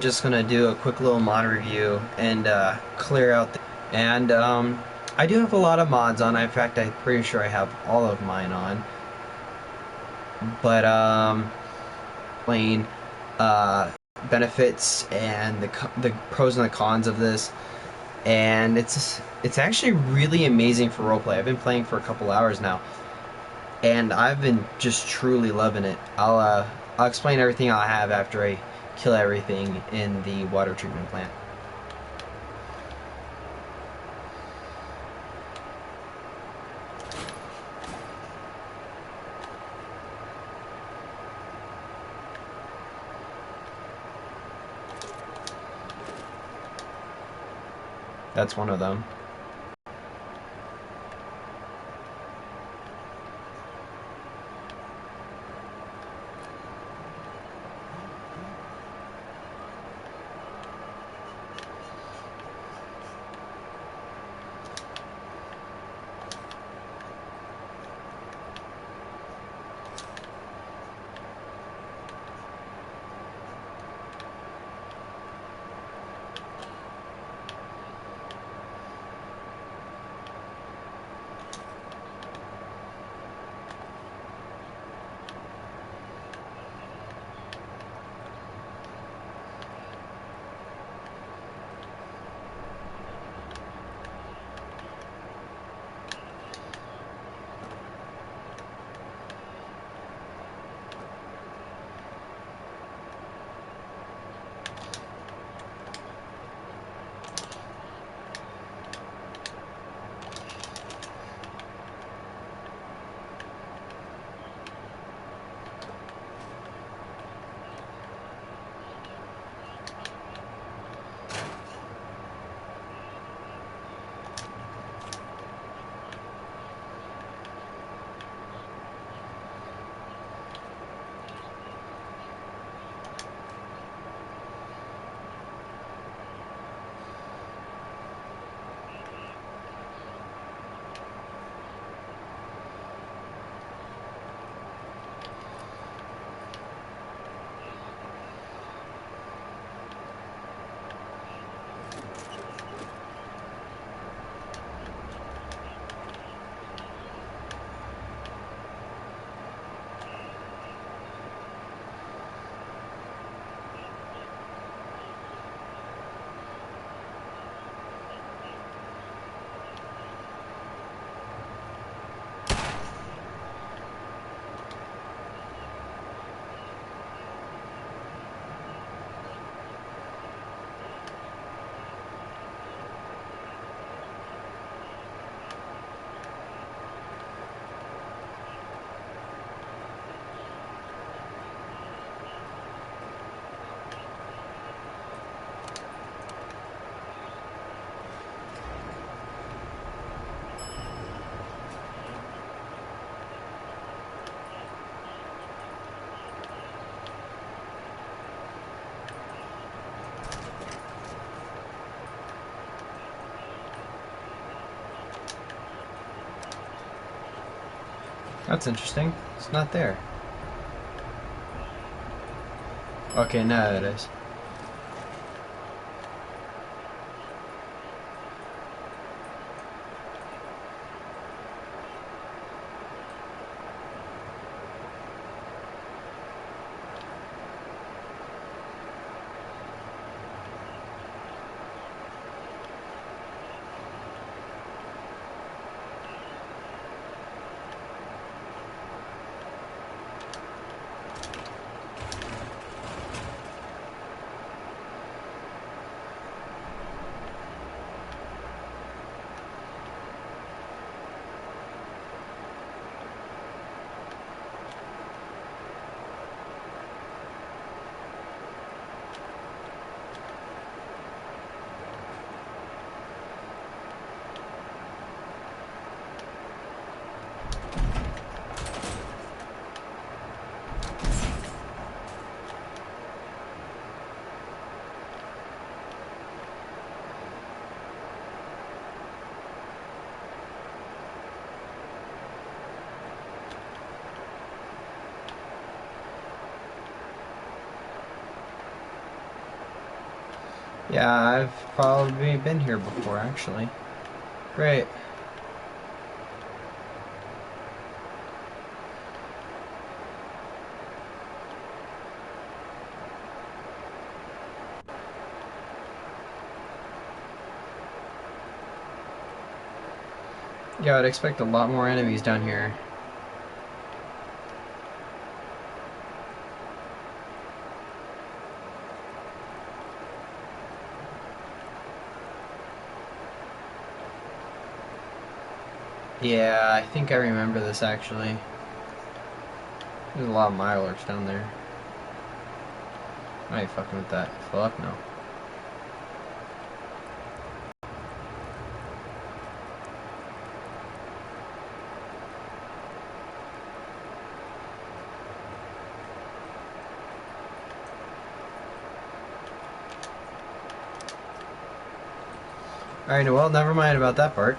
Just gonna do a quick little mod review and clear out and I do have a lot of mods on. In fact, I'm pretty sure I have all of mine on. But plain uh, benefits and the pros and the cons of this, and it's actually really amazing for roleplay. I've been playing for a couple hours now, and I've been just truly loving it. I'll explain everything I have after I kill everything in the water treatment plant. That's one of them. That's interesting. It's not there. Okay, now it is. Yeah, I've probably been here before, actually. Great. Yeah, I'd expect a lot more enemies down here. Yeah, I think I remember this actually. There's a lot of Mirelurks down there. I ain't fucking with that. Fuck no. Alright, well, never mind about that part.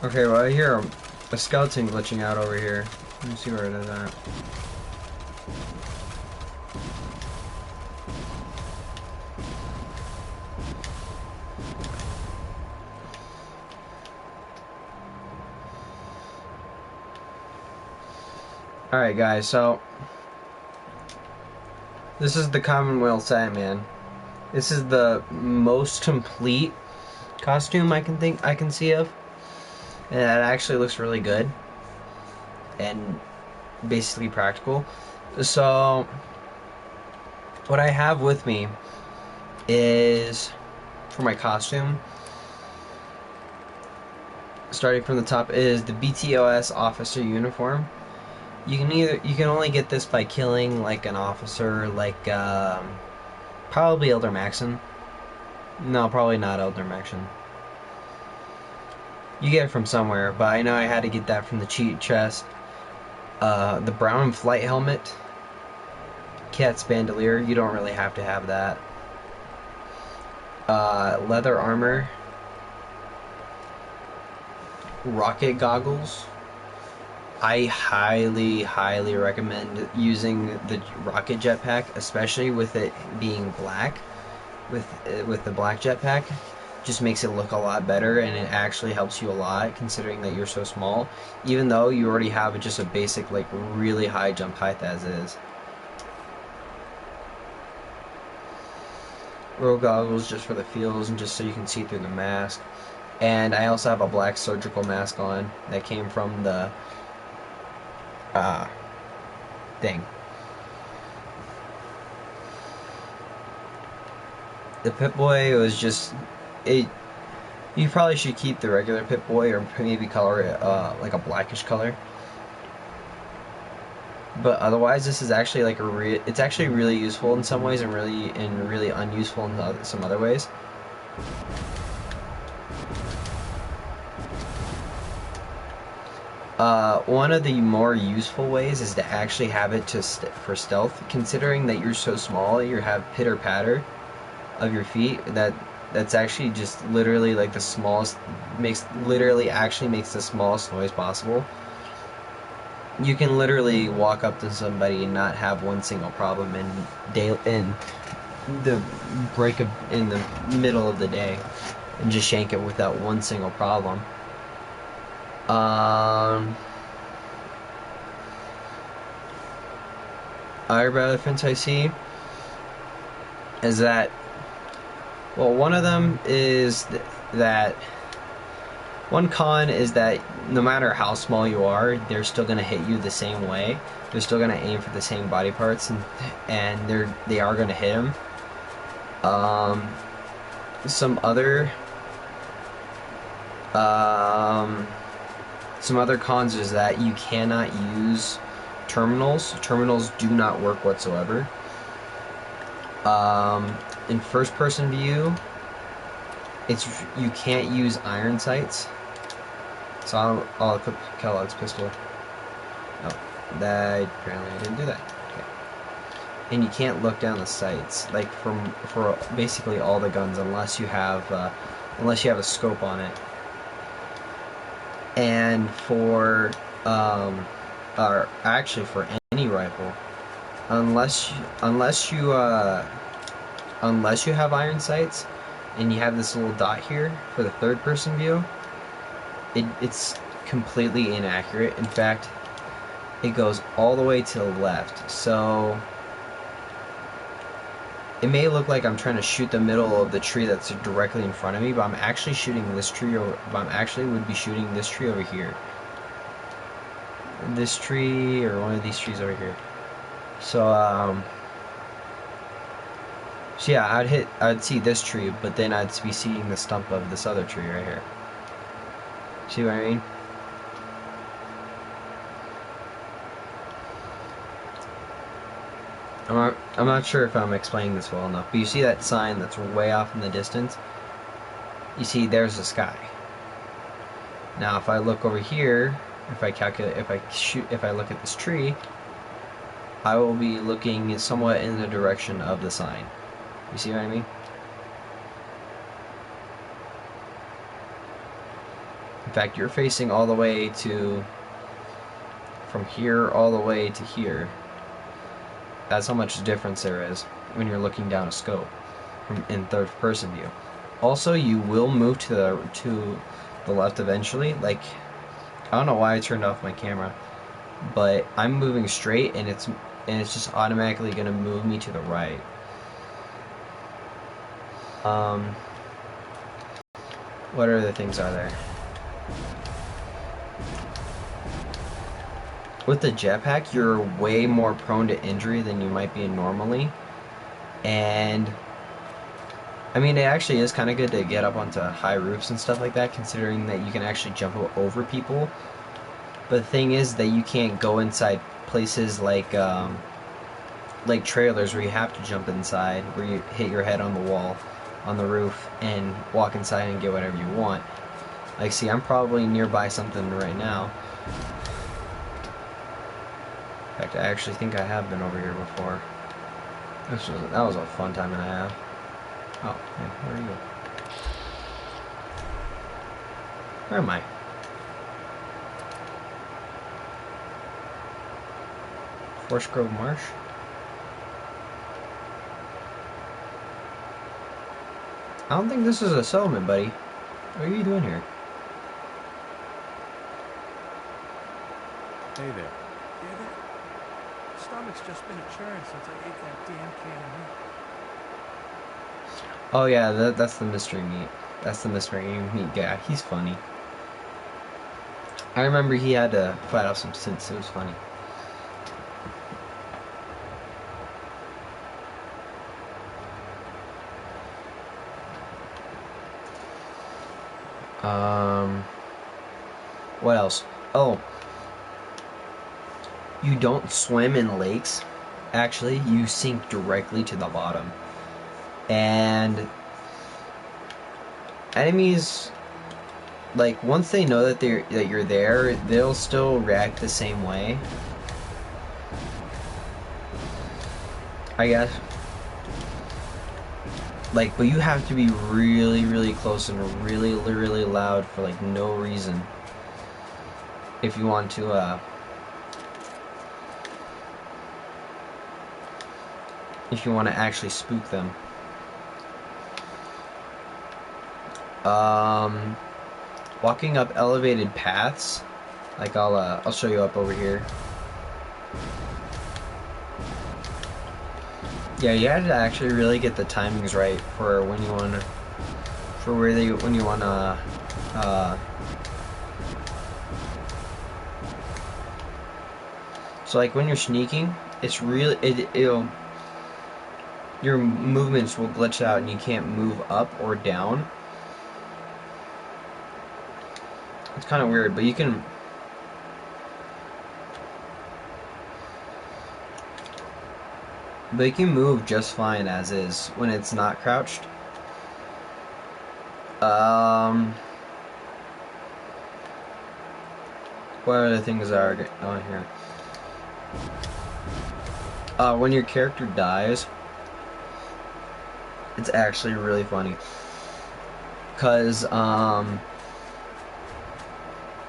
Okay, well, I hear a skeleton glitching out over here. Let me see where it is at. Alright, guys, so this is the Commonwealth Sandman. This is the most complete costume I can see of. And it actually looks really good. And basically practical. So what I have with me is, for my costume, starting from the top, is the BTOS officer uniform. You can only get this by killing like an officer, like probably Elder Maxon. No, probably not Elder Maxon. You get it from somewhere, but I know I had to get that from the cheat chest. The brown flight helmet, Cat's bandolier. You don't really have to have that. Leather armor, rocket goggles. I highly recommend using the rocket jetpack, especially with it being black. With the black jetpack, just makes it look a lot better, and it actually helps you a lot considering that you're so small. Even though you already have just a basic, like, really high jump height as is. Rogue goggles just for the feels and just so you can see through the mask. And I also have a black surgical mask on that came from the thing. The Pip-Boy was just it. You probably should keep the regular Pip-Boy or maybe color it like a blackish color. But otherwise, this is actually like it's actually really useful in some ways and really unuseful in some other ways. One of the more useful ways is to actually have it for stealth, considering that you're so small. You have pitter patter of your feet that's actually just literally like the smallest makes the smallest noise possible. You can literally walk up to somebody and not have one single problem in the in the middle of the day, and just shank it without one single problem. Other benefits I see is that Well, one of them is that one con is that no matter how small you are, they're still gonna hit you the same way. They're still gonna aim for the same body parts, and they are gonna hit them. Um, some other um, some other cons is that you cannot use terminals. Terminals do not work whatsoever. In first-person view, you can't use iron sights. So I'll equip Kellogg's pistol. Oh, that apparently I didn't do that. Okay. And you can't look down the sights, like for basically all the guns, unless you have a scope on it. And or actually for any rifle, unless you have iron sights, and you have this little dot here for the third-person view, it's completely inaccurate. In fact, it goes all the way to the left. So it may look like I'm trying to shoot the middle of the tree that's directly in front of me, but I'm actually shooting this tree over. But I'm actually would be shooting this tree over here. This tree, or one of these trees over here. So so yeah, I'd see this tree, but then I'd be seeing the stump of this other tree right here. See what I mean? I'm not sure if I'm explaining this well enough, but you see that sign that's way off in the distance? You see, there's the sky. Now, if I look over here, if I look at this tree, I will be looking somewhat in the direction of the sign. You see what I mean? In fact, you're facing all the way from here all the way to here. That's how much difference there is when you're looking down a scope in third-person view. Also, you will move to the left eventually. Like, I don't know why I turned off my camera, but I'm moving straight, and it's just automatically going to move me to the right. What other things are there? With the jetpack, you're way more prone to injury than you might be normally. And I mean, it actually is kind of good to get up onto high roofs and stuff like that, considering that you can actually jump over people. But the thing is that you can't go inside places like trailers where you have to jump inside, where you hit your head on the wall, on the roof, and walk inside and get whatever you want. Like, see, I'm probably nearby something right now. In fact, I actually think I have been over here before. That was a fun time and a half. Oh, hey, where are you? Where am I? Forest Grove Marsh? I don't think this is a settlement, buddy. What are you doing here? Hey there. David, stomach's just been a churn since I ate that damn can of meat. Oh yeah, that's the mystery meat. That's the mystery meat guy. He's funny. I remember he had to fight off some synths. It was funny. What else? Oh, you don't swim in lakes. Actually, you sink directly to the bottom. And enemies, like, once they know that you're there, they'll still react the same way, I guess. Like, but you have to be really, really close and really, really loud for, like, no reason if you want to actually spook them. Walking up elevated paths, like I'll show you up over here. Yeah, you had to actually really get the timings right for when you want to, for where they, when you want to, uh, so like when you're sneaking, it's really, it'll, your movements will glitch out and you can't move up or down. It's kind of weird, but you can, move just fine as is when it's not crouched. What other things are on here? When your character dies, it's actually really funny. Cause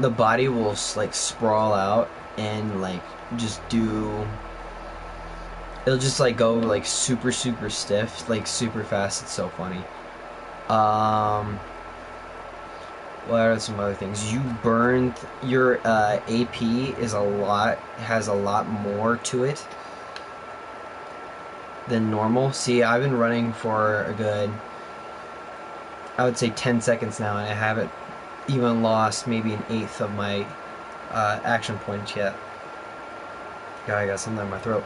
the body will like sprawl out and like just do. It'll just like go like super stiff, like super fast. It's so funny. What are some other things? You burn your AP is has a lot more to it than normal. See, I've been running for a good, I would say 10 seconds now, and I haven't even lost maybe an eighth of my action points yet. God, I got something in my throat.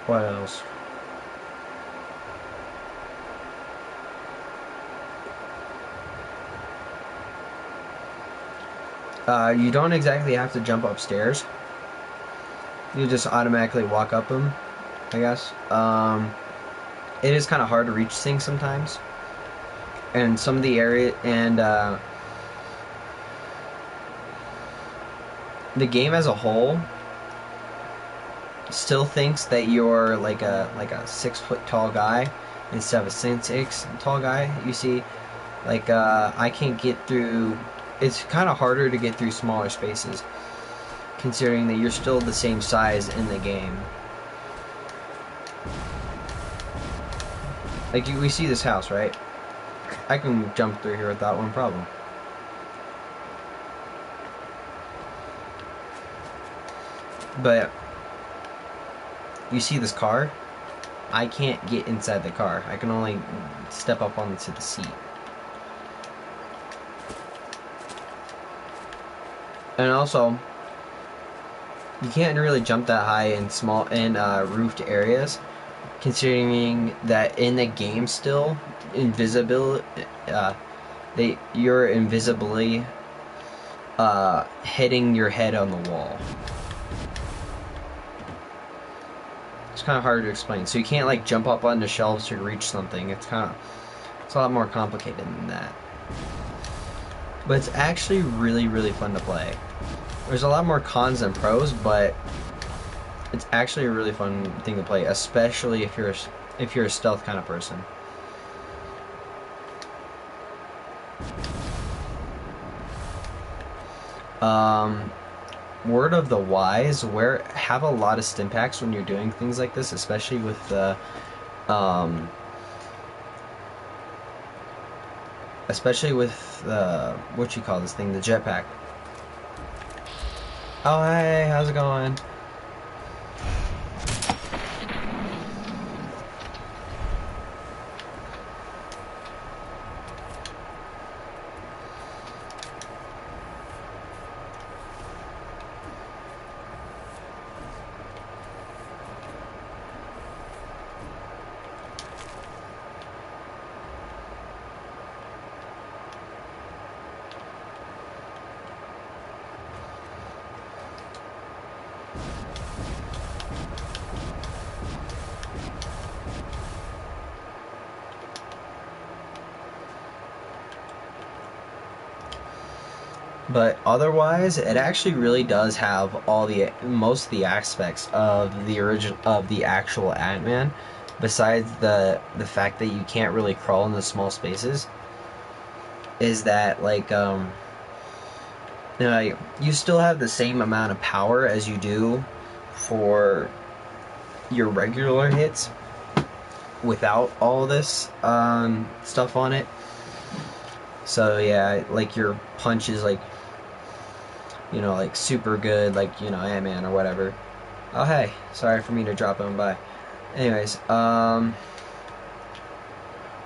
What else? You don't exactly have to jump upstairs. You just automatically walk up them, I guess. It is kind of hard to reach things sometimes. And some of the area, and the game as a whole still thinks that you're like a 6 foot tall guy instead of a 6 tall guy. You see, like I can't get through. It's kind of harder to get through smaller spaces, considering that you're still the same size in the game. Like we see this house, right? I can jump through here without one problem. But you see this car? I can't get inside the car. I can only step up onto the seat. And also, you can't really jump that high in roofed areas, considering that in the game still, you're invisibly hitting your head on the wall. It's kind of hard to explain. So you can't like jump up on the shelves to reach something. It's a lot more complicated than that. But it's actually really fun to play. There's a lot more cons than pros, but it's actually a really fun thing to play, especially if you're a stealth kind of person. Word of the wise, have a lot of stim packs when you're doing things like this, especially with the what you call this thing, the jetpack. Oh hey, how's it going? But otherwise, it actually really does have most of the aspects of the actual Ant-Man, besides the fact that you can't really crawl in the small spaces. Is that like you still have the same amount of power as you do for your regular hits without all this stuff on it. So yeah, like your punches, like you know, like super good, like, you know, Ant-Man or whatever. Oh, hey, sorry for me to drop him by. Anyways, I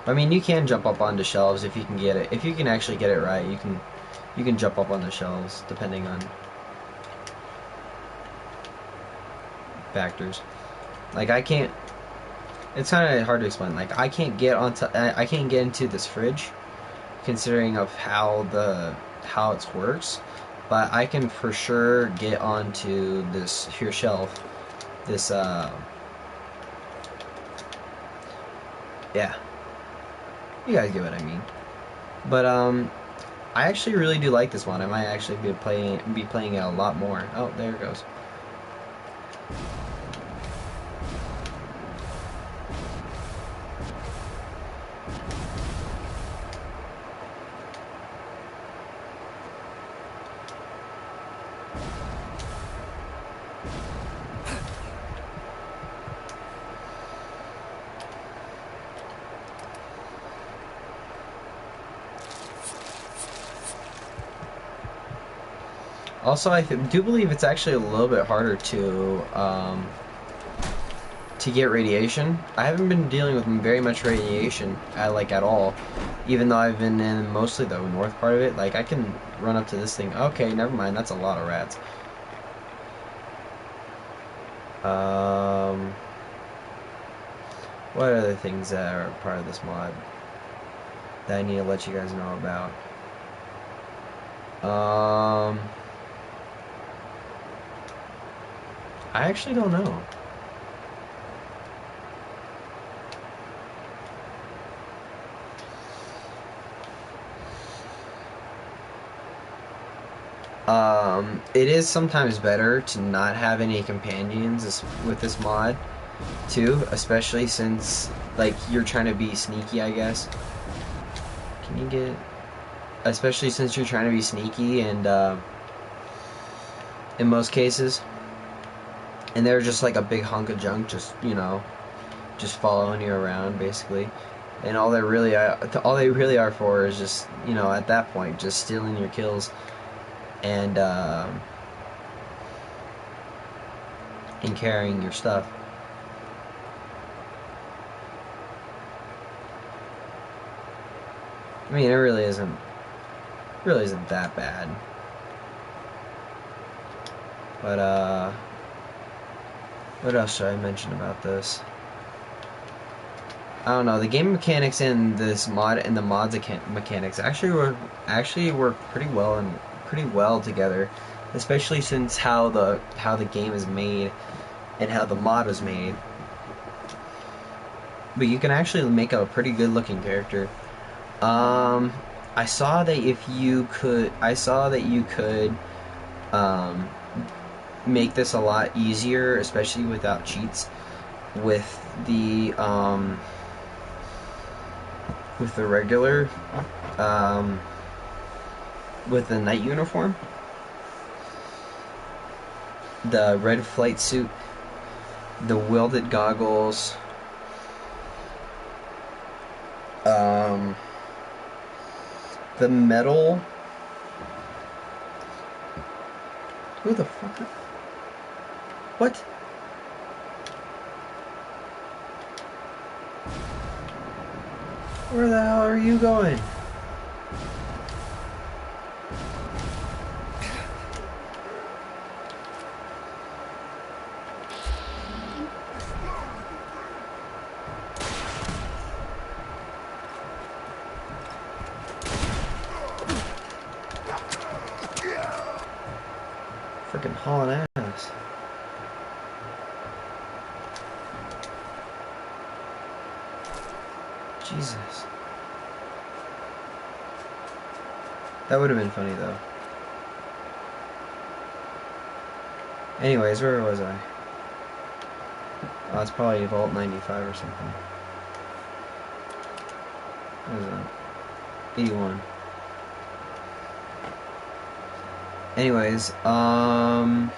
mean, you can jump up onto shelves if you can get it. If you can actually get it right, you can jump up on the shelves depending on factors. Like I can't. It's kind of hard to explain. Like I can't get onto. I can't get into this fridge, considering of how it works. But I can for sure get onto this here shelf. This yeah, you guys get what I mean. But I actually really do like this one. I might actually be playing it a lot more. Oh, there it goes. Also, do believe it's actually a little bit harder to get radiation. I haven't been dealing with very much radiation, like at all. Even though I've been in mostly the north part of it, like I can run up to this thing. Okay, never mind. That's a lot of rats. What other things that are part of this mod that I need to let you guys know about? I actually don't know. It is sometimes better to not have any companions with this mod, too, especially since, like, you're trying to be sneaky, I guess. Can you get... Especially since you're trying to be sneaky, and, in most cases, and they're just like a big hunk of junk, just, you know, just following you around, basically. And all they really are for is just, you know, at that point, just stealing your kills. And carrying your stuff. I mean, it really isn't that bad. But what else should I mention about this? I don't know. The game mechanics in this mod and the mods mechanics actually work pretty well together, especially since how the game is made and how the mod was made. But you can actually make a pretty good looking character. I saw that you could make this a lot easier, especially without cheats, with the regular with the night uniform, the red flight suit, the welded goggles, the metal. Who the fuck? What? Where the hell are you going? Freaking hauling ass. Jesus. That would have been funny though. Anyways, where was I? Oh, it's probably Vault 95 or something. What is that? 81. Anyways, oh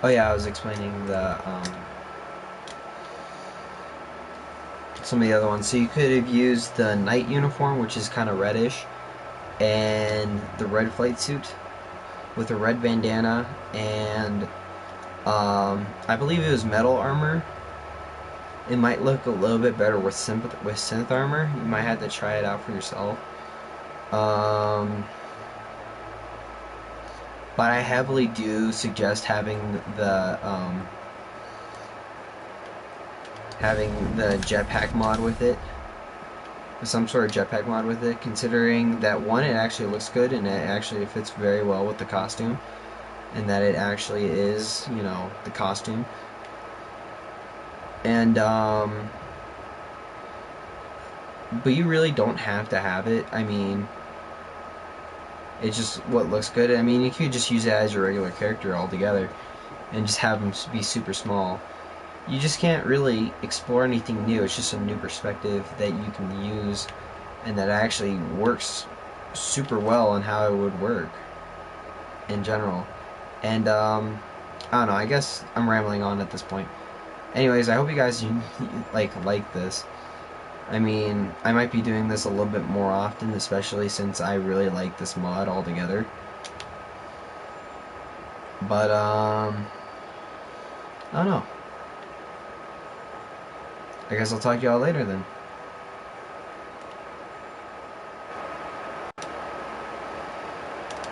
yeah, I was explaining the, some of the other ones. So you could have used the night uniform, which is kind of reddish, and the red flight suit with a red bandana, and I believe it was metal armor. It might look a little bit better with synth armor. You might have to try it out for yourself. Um, but I heavily do suggest having the jetpack mod with it, some sort of jetpack mod with it, considering that one, it actually looks good and it actually fits very well with the costume, and that it actually is, you know, the costume. And but you really don't have to have it. I mean, it's just what looks good. I mean, you could just use it as your regular character altogether and just have them be super small. You just can't really explore anything new. It's just a new perspective that you can use and that actually works super well on how it would work in general. And I don't know, I guess I'm rambling on at this point. Anyways, I hope you guys like this. I mean, I might be doing this a little bit more often, especially since I really like this mod altogether. But I don't know. I guess I'll talk to y'all later then.